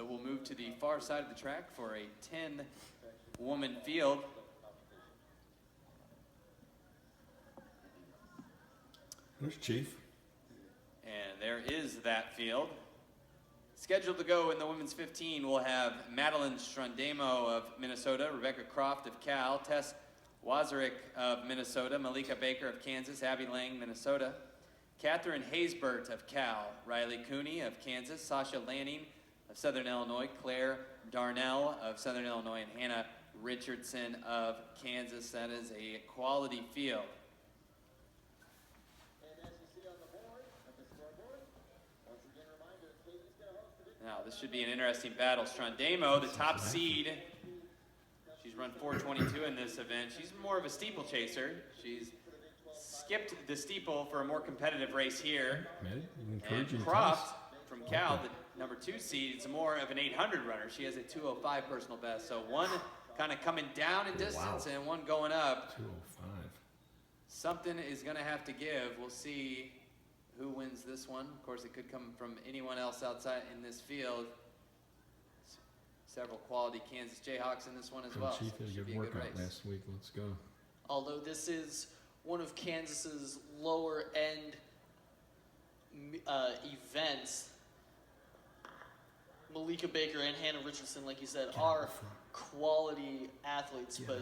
So we'll move to the far side of the track for a 10-woman field. There's Chief. And there is that field. Scheduled to go in the women's 15, we'll have Madeline Strandemo of Minnesota, Rebecca Croft of Cal, Tess Wazarek of Minnesota, Malika Baker of Kansas, Abby Lang, Minnesota, Catherine Haysbert of Cal, Riley Cooney of Kansas, Sasha Lanning of Southern Illinois, Claire Darnell of Southern Illinois, and Hannah Richardson of Kansas. That is a quality field. Now, this should be an interesting battle. Strandemo, the top seed. She's run 4:22 in this event. She's more of a steeple chaser. She's skipped the steeple for a more competitive race here. And Croft from Cal, the number 2 seed, is more of an 800 runner. She has a 2:05 personal best. So one kind of coming down in distance and one going up. 2:05. Something is going to have to give. We'll see who wins this one. Of course, it could come from anyone else outside in this field. Several quality Kansas Jayhawks in this one as well. Chief had a good workout last week. Let's go. Although this is one of Kansas's lower end events, Malika Baker and Hannah Richardson, like you said, are quality athletes, but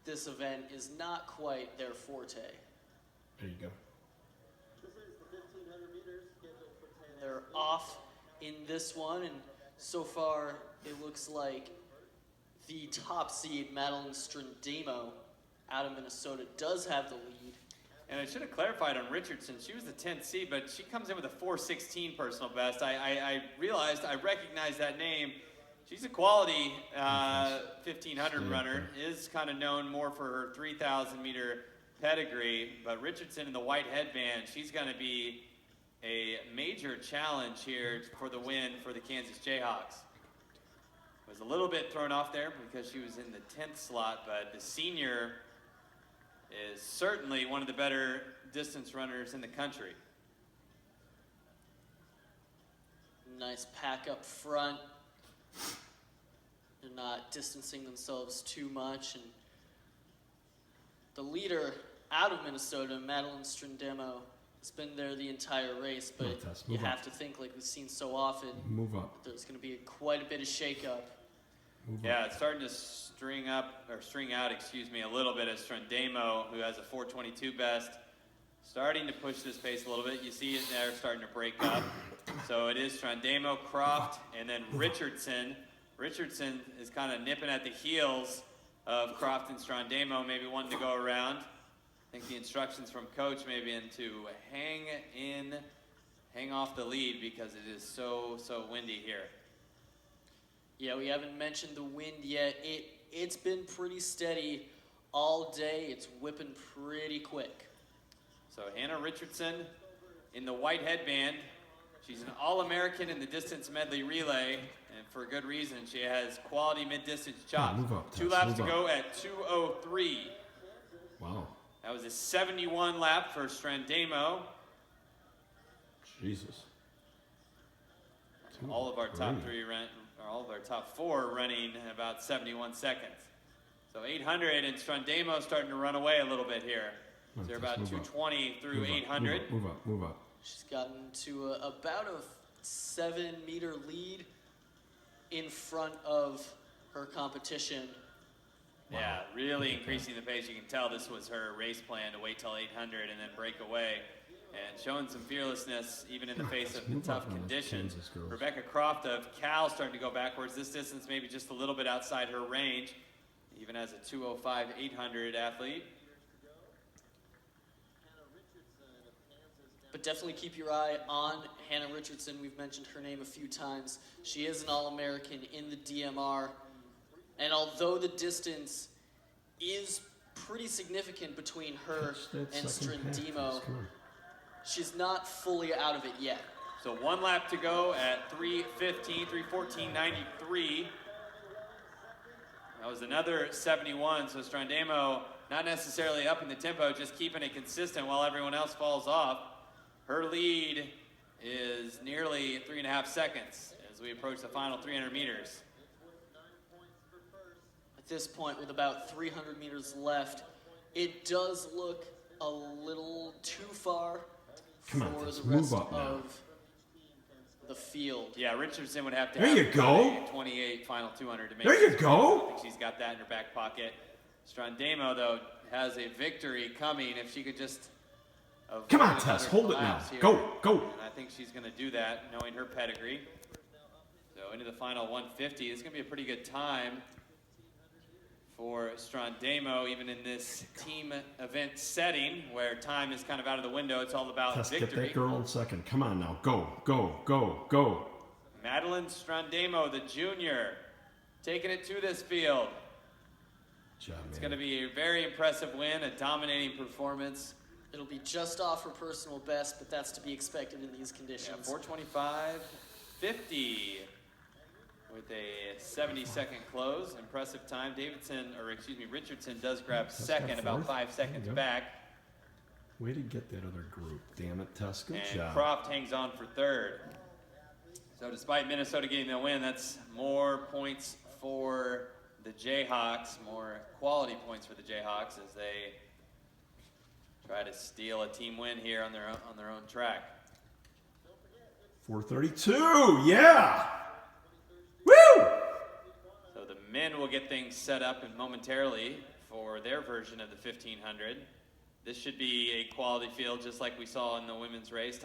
this event is not quite their forte. There you go. They're off in this one, and so far it looks like the top seed, Madeline Strandemo, out of Minnesota, does have the lead. And I should have clarified on Richardson. She was the 10th seed, but she comes in with a 4:16 personal best. I realized, I recognized that name. She's a quality 1,500 runner, is kind of known more for her 3,000 meter pedigree, but Richardson in the white headband, she's going to be a major challenge here for the win for the Kansas Jayhawks. Was a little bit thrown off there because she was in the 10th slot, but the senior is certainly one of the better distance runners in the country. Nice pack up front. They're not distancing themselves too much, and the leader out of Minnesota, Madeline Strandemo, has been there the entire race, but you have to think, like we've seen so often, there's going to be quite a bit of shakeup. Yeah, it's starting to string out, a little bit as Strandemo, who has a 4:22 best, starting to push this pace a little bit. You see it there starting to break up. So it is Strandemo, Croft, and then Richardson. Richardson is kind of nipping at the heels of Croft and Strandemo, maybe wanting to go around. I think the instructions from coach may be to hang off the lead because it is so windy here. Yeah, we haven't mentioned the wind yet. It's been pretty steady all day. It's whipping pretty quick. So Hannah Richardson in the white headband. She's an All-American in the distance medley relay, and for good reason. She has quality mid-distance chops. Two laps to go at 2:03. Wow. That was a 71 lap for Strandemo. Jesus. All of our top 4 running about 71 seconds. So 800, and Strandemo starting to run away a little bit here. So they're about 220 through 800. Move up. She's gotten to about a 7-meter lead in front of her competition. Yeah, really increasing the pace. You can tell this was her race plan, to wait till 800 and then break away. And showing some fearlessness even in the face of the tough conditions. Rebecca Croft of Cal starting to go backwards. This distance maybe just a little bit outside her range, even as a 2:05 800 athlete. But definitely keep your eye on Hannah Richardson. We've mentioned her name a few times. She is an All-American in the DMR. And although the distance is pretty significant between her and Strandemo, she's not fully out of it yet. So 1 lap to go at 3:15, 3:14.93. That was another 71, so Strandemo not necessarily up in the tempo, just keeping it consistent while everyone else falls off. Her lead is nearly 3.5 seconds as as we approach the final 300 meters. At this point, with about 300 meters left, it does look a little too far Come on, for Tess, the move rest up now. of the field. Yeah, Richardson would have to There have you go. a 28 final 200 to make There you this. go. I think she's got that in her back pocket. Strandemo, though, has a victory coming if she could just avoid Come on, another Tess, hold it now. collapse here. Go, go. And I think she's going to do that, knowing her pedigree. So into the final 150. It's going to be a pretty good time for Strandemo, even in this team event setting where time is kind of out of the window. It's all about Tess, get victory. that girl in second. Come on now. Go, go, go, go. Madeline Strandemo, the junior, taking it to this field. Good job, It's man. going to be a very impressive win, a dominating performance. It'll be just off her personal best, but that's to be expected in these conditions. 4:25.50 with a 70-second close. Impressive time. Richardson does grab Tess got second, about fourth. 5 There seconds you go. back. Way to get that other group. Damn it, Tess. Good And job. Croft hangs on for third. So despite Minnesota getting the win, that's more points for the Jayhawks, more quality points for the Jayhawks as they try to steal a team win here on their own track. 432. Yeah. Woo! So the men will get things set up momentarily for their version of the 1500. This should be a quality field just like we saw in the women's race.